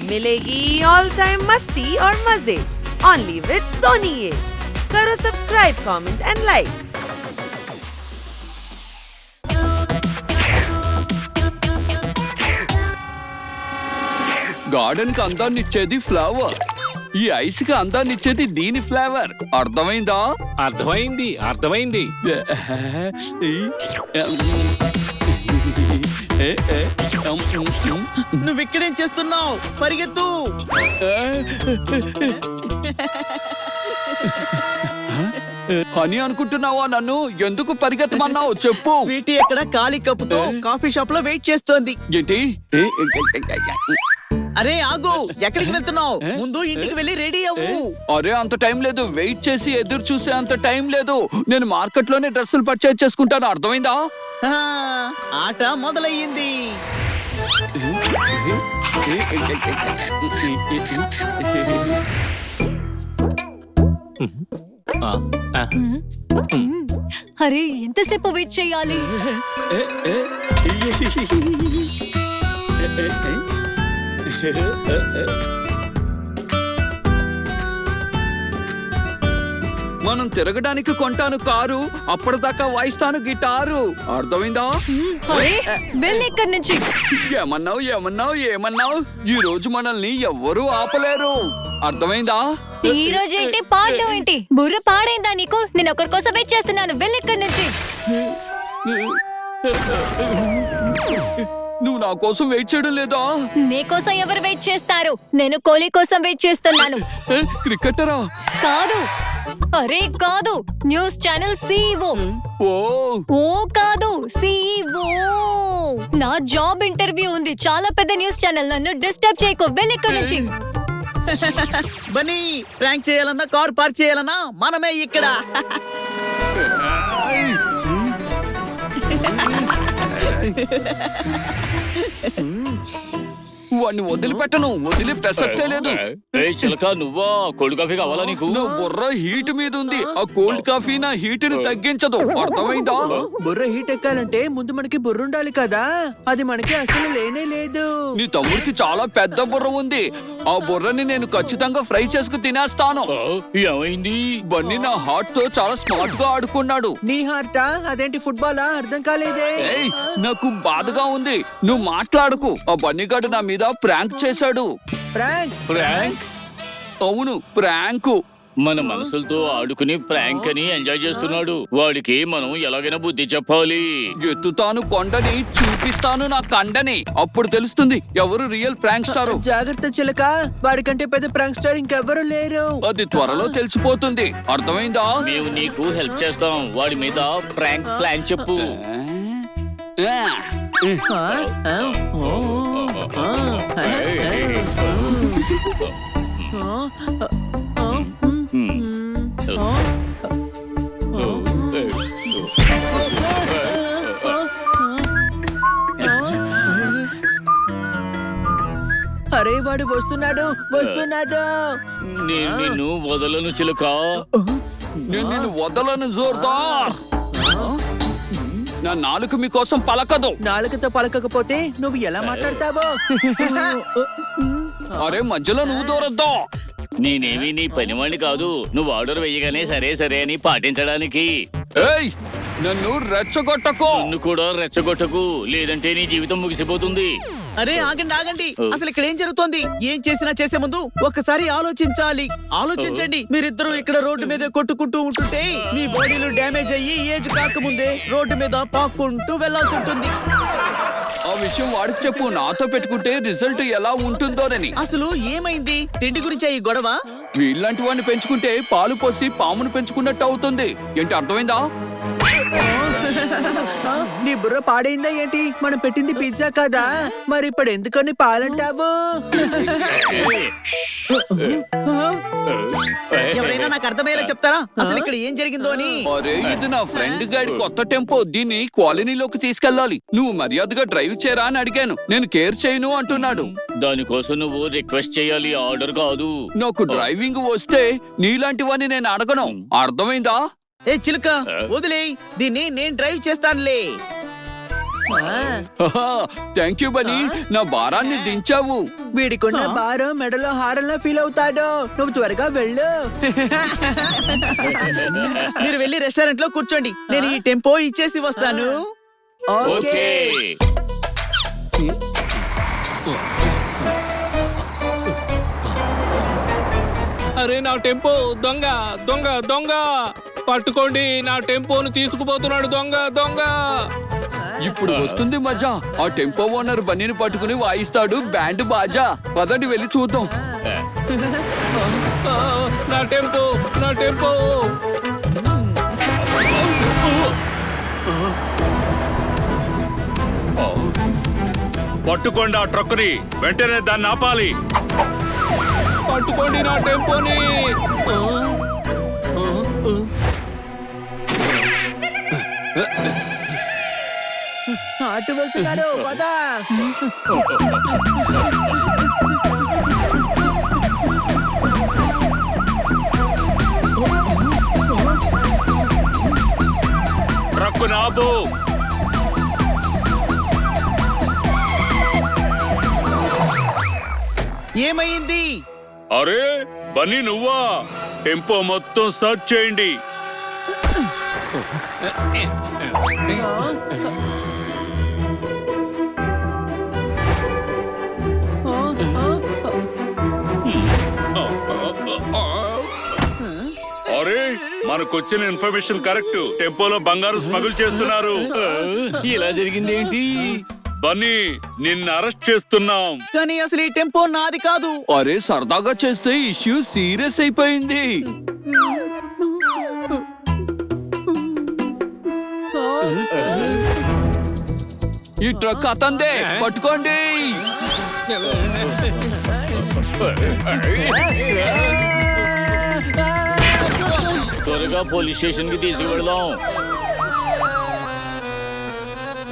मिलेगी all time मस्ती और मजे ओनली विद सोनी ये। करो subscribe, comment and like. Garden కి అందాన్ని ఇచ్చేది ఫ్లవర్, ఈ ఐస్ కి అందాన్ని ఇచ్చేది దీని ఫ్లేవర్. అర్థమైందా? అర్థమైంది అర్థమైంది. నువ్వు ఇక్కడేం చేస్తున్నావు? పరిగెత్తు. హనీ అనుకుంటున్నావా నన్ను? ఎందుకు పరిగెత్తమన్నావు చెప్పు. స్వీటీ ఎక్కడ ఖాళీ కప్పుతో కాఫీ షాప్ లో వెయిట్ చేస్తోంది. ఏంటి? అరే ఆగు, ఎక్కడికి వెళ్తున్నావు? ముందు ఇంటికి వెళ్ళి రెడీ అవ్వు. అరే అంత టైం లేదు, వెయిట్ చేసి ఎదురు చూసే అంత టైం లేదు. నేను మార్కెట్ లోనే డ్రెస్సులు పర్చేజ్ చేసుకుంటాను. అర్థమైందా? ఆట మొదలయ్యింది. అరే ఎంతసేపు వెయిట్ చేయాలి? మనం తిరగడానికి కొంటాను కారు, అప్పటిదాకా వాయిస్తాను గిటారు. అర్థమైందా? అరే వెళ్ళి ఇక్కడి నుంచి. ఏమన్నావు ఏమన్నావు ఏమన్నావు? ఈ రోజు మనల్ని ఎవ్వరూ ఆపలేరు. అర్థమైందా? ఈ రోజు ఏంటి పాడడం ఏంటి? బుర్ర పాడైందా నీకు? నేను ఒకరి కోసం వెయిట్ చేస్తున్నాను. వెళ్ళి ఇక్కడి నుంచి. నువ్వు నా కోసం వెయిట్ చేయడం లేదా? నీ కోసం ఎవరు వెయిట్ చేస్తారు? నేను కోహ్లీ కోసం వెయిట్ చేస్తున్నాను. క్రికెటరా? కాదు. అరే కాదు, న్యూస్ ఛానల్ CEO. ఓ కాదు, CEO. నా జాబ్ ఇంటర్వ్యూ ఉంది. చాలా పెద్ద న్యూస్ ఛానల్. నన్ను డిస్టర్బ్ చేయకు. వెళ్ళి ఇక్కడి నుంచి. బన్నీ, ప్రాంక్ చేయాలన్నా కార్ పార్క్ చేయాలన్నా మనమే ఇక్కడ. వాడిని వదిలిపెట్టను. వదిలే ప్రసక్తే లేదు. చిలక నువ్వా? కోల్డ్ కాఫీ కావాలా నీకు? నా బుర్ర హీట్ మీద ఉంది. ఆ కోల్డ్ కాఫీ నా హీట్ ని తగ్గించదు. అర్థమైందా? బుర్ర హీట్ ఎక్కాలంటే ముందు మనకి బుర్ర ఉండాలి కదా. అది మనకి అసలు లేనే లేదు. నీ తమ్ముడికి చాలా పెద్ద బుర్ర ఉంది. ఆ బుర్రని నేను ఖచ్చితంగా ఫ్రై చేసుకు తినేస్తాను. ఏమైంది? బన్నీ నా హార్ట్ తో చాలా స్మార్ట్ గా ఆడుకున్నాడు. నీ హార్టా? అదేంటి ఫుట్బాలా? అర్థం కాలేదే. ఏయ్, నాకు బాధగా ఉంది. నువ్వు మాట్లాడుకు. ఆ బన్నీగాడు నా మీద ప్రాంక్ చేశాడు. ప్రాంక్? ప్రాంక్? అవును, ప్రాంకు. మన మనసులతో ఆడుకుని ప్రాంక్ అని ఎంజాయ్ చేస్తున్నాడు. వాడికి మనం ఎలాగైనా బుద్ధి చెప్పాలి. ఎత్తుతాను కొండని, చూపిస్తాను నా కండని. అప్పుడు తెలుస్తుంది ఎవరు రియల్ ప్రాంక్ స్టారు. జాగ్రత్త చిలక, వాడికంటే పెద్ద ప్రాంక్ స్టార్ ఇంకెవ్వరూ లేరు. అది త్వరలో తెలిసిపోతుంది. అర్థమైందా? మేము నీకు హెల్ప్ చేస్తాం. వాడి మీద ప్రాంక్ ప్లాన్ చెప్పు. అరే వాడు వస్తున్నాడు వస్తున్నాడు. నేను నిన్ను వదలను చిలుక. నేను నిన్ను వదలను జోర్దార్. నా నాలుక మీకోసం పలకదు. నాలుకతో పలకకపోతే నువ్వు ఎలా మాట్లాడతావో? అరే మధ్యలో నువ్వు దూరద్దు. నేనేమి నీ పనివాణ్ణి కాదు. నువ్వు ఆర్డర్ వేయగానే సరే సరే అని పాటించడానికి. ఏయ్, నన్ను రెచ్చగొట్టకు. నన్ను కూడా రెచ్చగొట్టకు, లేదంటే నీ జీవితం ముగిసిపోతుంది. అరే ఆగండి ఆగండి, అసలు ఇక్కడ ఏం జరుగుతోంది? ఏం చేసినా చేసే ముందు ఒక్కసారి ఆలోచించాలి. ఆలోచించండి. మీరిద్దరూ ఇక్కడ రోడ్డు మీద కొట్టుకుంటూ ఉంటుంటే మీ బాడీలు డ్యామేజ్ అయ్యి ఏజ్ కాకముందే రోడ్డు మీద పాక్కుంటూ వెళ్లాల్సి ఉంటుంది. ఆ విషయం వాడికి చెప్పు. నాతో పెట్టుకుంటే రిజల్ట్ ఎలా ఉంటుందోనని. అసలు ఏమైంది? తిండి గురించి ఈ గొడవ? వీళ్ళంటి వాడిని పెంచుకుంటే పాలు పోసి పామును పెంచుకున్నట్టు అవుతుంది. ఏంటి అర్థమైందా? నీ బుర్ర పాడైందా ఏంటి? మనం పెట్టింది పిజ్జా కదా, మరి ఇప్పుడు ఎందుకని పాలంటావు? ఎవరైనా నాకు అర్థమయ్యేలా చెప్తారా అసలు ఇక్కడ ఏం జరిగిందో అని? అరే ఇది నా ఫ్రెండ్ గాడి కొత్త టెంపో. దీన్ని కాలనీలోకి తీసుకెళ్ళాలి. నువ్వు మర్యాదగా డ్రైవ్ చేయరా అని అడిగాను. నేను కేర్ చేయను అంటున్నాడు. దానికోసం నువ్వు రిక్వెస్ట్ చేయాలి, ఆర్డర్ కాదు. నాకు డ్రైవింగ్ వస్తే నీలాంటి వాడిని నేను అడగను. అర్థమైందా? ఏ చిలుక వదిలే, దీన్ని నేను డ్రైవ్ చేస్తానులే. థ్యాంక్ యూ బనీ, నా భారాన్ని దించావు. వీడికున్న భారం మెడలో హారంలా ఫీల్ అవుతాడు. నువ్వు త్వరగా వెళ్ళు. మీరు వెళ్ళి రెస్టారెంట్ లో కూర్చోండి, నేను ఈ టెంపో ఇచ్చేసి వస్తాను. ఓకే. అరే నా టెంపో దొంగ దొంగ దొంగ పట్టుకోండి, నా టెంపోను తీసుకుపోతున్నాడు దొంగ దొంగ. ఇప్పుడు వస్తుంది మజా. ఆ టెంపో ఓనర్ బన్నీని పట్టుకుని వాయిస్తాడు బ్యాండ్ బాజా. పదండి వెళ్ళి చూద్దాం. ఆ, నా టెంపో నా టెంపో. పట్టుకోండి ఆ ట్రక్కుని, వెంటనే దాన్ని ఆపాలి. పట్టుకోండి నా టెంపోని. అటు వెళ్తున్నారు పదా. ట్రక్కుని ఆపు. ఏమైంది? అరే బన్నీ నువ్వా? టెంపో మొత్తం సర్చ్ చేయండి. అరే మనకొచ్చిన ఇన్ఫర్మేషన్ కరెక్ట్. టెంపోలో బంగారు స్మగుల్ చేస్తున్నారు. ఇలా జరిగింది ఏంటి? బన్నీ నిన్ను అరెస్ట్ చేస్తున్నాం. కానీ అసలు ఈ టెంపో నాది కాదు. అరే సరదాగా చేస్తే ఇష్యూ సీరియస్ అయిపోయింది. ఈ ట్రక్ అతందే, పట్టుకోండి. త్వరగా పోలీస్ స్టేషన్ కి తీసుకువెళదాం.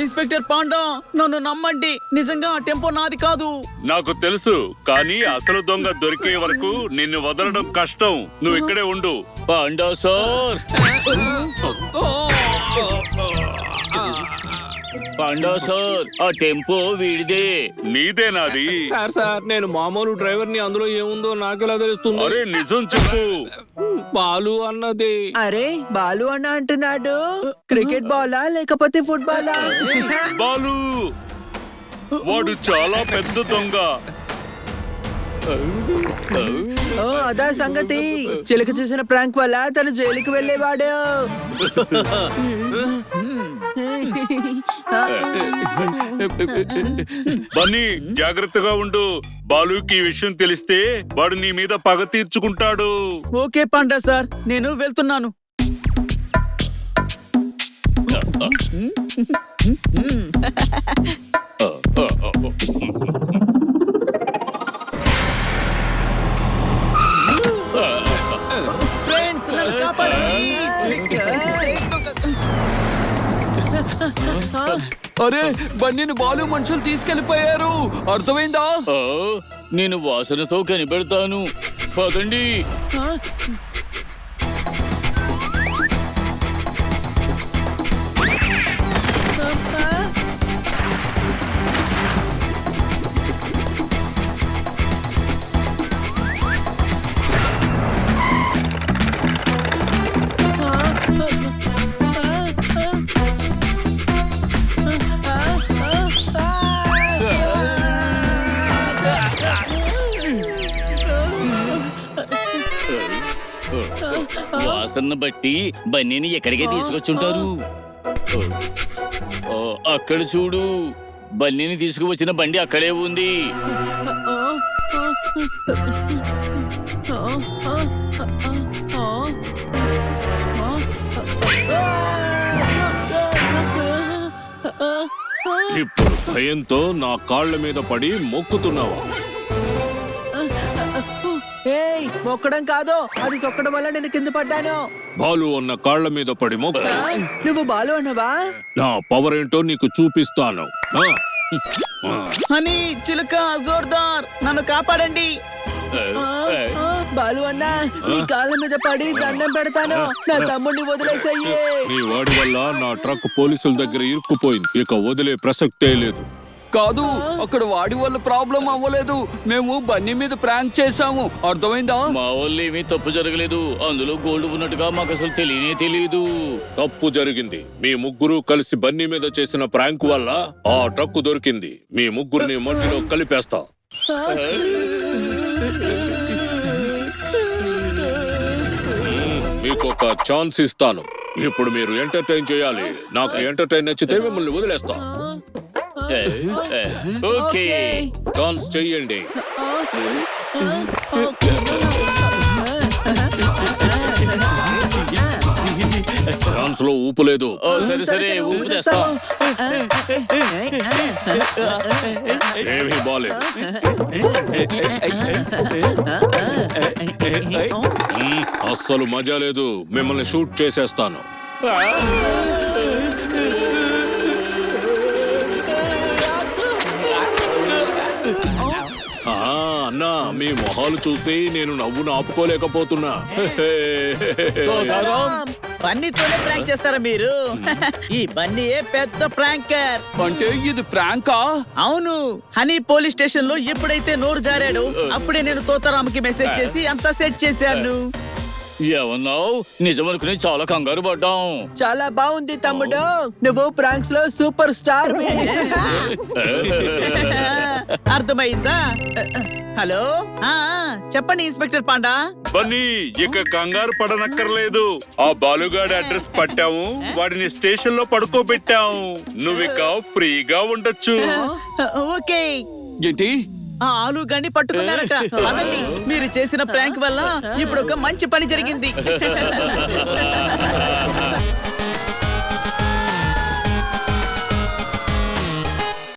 ఇన్స్పెక్టర్ పాండా, నన్ను నమ్మండి, నిజంగా ఆ టెంపో నాది కాదు. నాకు తెలుసు, కానీ అసలు దొంగ దొరికే వరకు నిన్ను వదలడం కష్టం. నువ్వు ఇక్కడే ఉండు. పాండా సార్, పాండా సార్, ఆ టెంపో వీడిదే. నీదేనాది? సార్ సార్, నేను మామూలు డ్రైవర్ని, అందులో ఏముందో నాకెలా తెలుస్తుంది? అరే నిజం చెప్పు. బాలు అన్నది. అరే బాలు అన్న అంటున్నాడు. క్రికెట్ బాలా లేకపోతే ఫుట్బాలా? బాలు వాడు చాలా పెద్ద దొంగ. ఓ అదా సంగతి. చిలక చేసిన ప్రాంక్ వల్ల తను జైలుకి వెళ్ళేవాడు. బన్నీ జాగ్రత్తగా ఉండు. బాలుకి ఈ విషయం తెలిస్తే వాడు నీ మీద పగ తీర్చుకుంటాడు. ఓకే పాండా సార్, నేను వెళ్తున్నాను. ఫ్రెండ్స్, నన్ను కాపాడండి. అరే బన్నీని బాలు మనుషులు తీసుకెళ్లిపోయారు. అర్థమైందా? ఆ, నేను వాసనతో కనిపెడతాను. పదండి. వాసన బట్టి బన్నీని ఎక్కడికే తీసుకొచ్చుంటారు. ఓ, అక్కడ చూడు, బన్నీని తీసుకువచ్చిన బండి అక్కడే ఉంది. ఇప్పుడు భయంతో నా కాళ్ళ మీద పడి మొక్కుతున్నావా? ఏయ్ మొక్కడం కాదు, అది తొక్కడం వల్ల నేను కింద పడ్డాను. బాలు అన్న కాళ్ళ మీద పడి మొక్క. నువ్వు బాలు అన్నవా? నా పవర్ ఏంటో నీకు చూపిస్తాను. హనీ, చిలుక, జోర్దార్, నన్ను కాపాడండి. బాలు అన్న నీ కాళ్ళ మీద పడి దండం పెడతాను, నా తమ్ముడిని వదిలేసయ్యే. నీ వాడి వల్ల నా ట్రక్ పోలీసుల దగ్గర ఇరుక్కుపోయింది, ఇక వదిలే ప్రసక్తే లేదు. కాదు, అక్కడ వాడి వల్ల ప్రాబ్లం అవ్వలేదు. మేము బన్నీ మీద ప్రాంక్ చేసాము, అర్థమైందా? మా వాళ్ళు ఏమీ తప్పు జరగలేదు. అందులో గోల్డ్ ఉన్నట్టుగా మాకు అసలు తెలియనే తెలియదు. తప్పు జరిగింది. మీ ముగ్గురు కలిసి బన్నీ మీద చేసిన ప్రాంక్ వల్ల ఆ ట్రక్ దొరికింది. మీ ముగ్గురిని మట్టిలో కలిపేస్తా. మీకు ఒక ఛాన్స్ ఇస్తాను. ఇప్పుడు మీరు ఎంటర్టైన్ చేయాలి. నాకు ఎంటర్టైన్ నచ్చితే మిమ్మల్ని వదిలేస్తా. ఓకే, డాన్స్ చెయ్యండి. డాన్స్ లో ఊపు లేదు. ఓ సరే సరే, ఊపు చేస్తాం. ఏమీ బాలేదు. అస్సలు మజా లేదు. మిమ్మల్ని షూట్ చేసేస్తాను. అన్నా, మీ మొహాలు చూసి నేను నవ్వును ఆపుకోలేకపోతున్నా. బన్నీతోనే ప్రాంక్ చేస్తారా మీరు? ఈ బన్నీయే పెద్ద ప్రాంకర్. అంటే ఇది ప్రాంకా? అవును, హనీ పోలీస్ స్టేషన్ లో ఎప్పుడైతే నోరు జారాడో అప్పుడే నేను తోతారాంకి మెసేజ్ చేసి అంతా సెట్ చేశాను. ఏమన్నావు? నిజమనుకుని చాలా కంగారు పడ్డాం. చాలా బాగుంది తమ్ముడు, నువ్వు ప్రాంక్స్ లో సూపర్ స్టార్. అర్థమైందా? హలో, చెప్పండి ఇన్స్పెక్టర్ పాండా. బన్నీ, ఇక కంగారు పడనక్కర్లేదు. ఆ బాలుగాడి అడ్రస్ పట్టాము, వాడిని స్టేషన్ లో పడుకోబెట్టాము. నువ్విక ఫ్రీగా ఉండొచ్చు. ఓకే. ఏంటి? ఆ ఆలుగాన్ని పట్టుకున్నారట. పదండి, మీరు చేసిన ప్రాంక్ వల్ల ఇప్పుడు ఒక మంచి పని జరిగింది.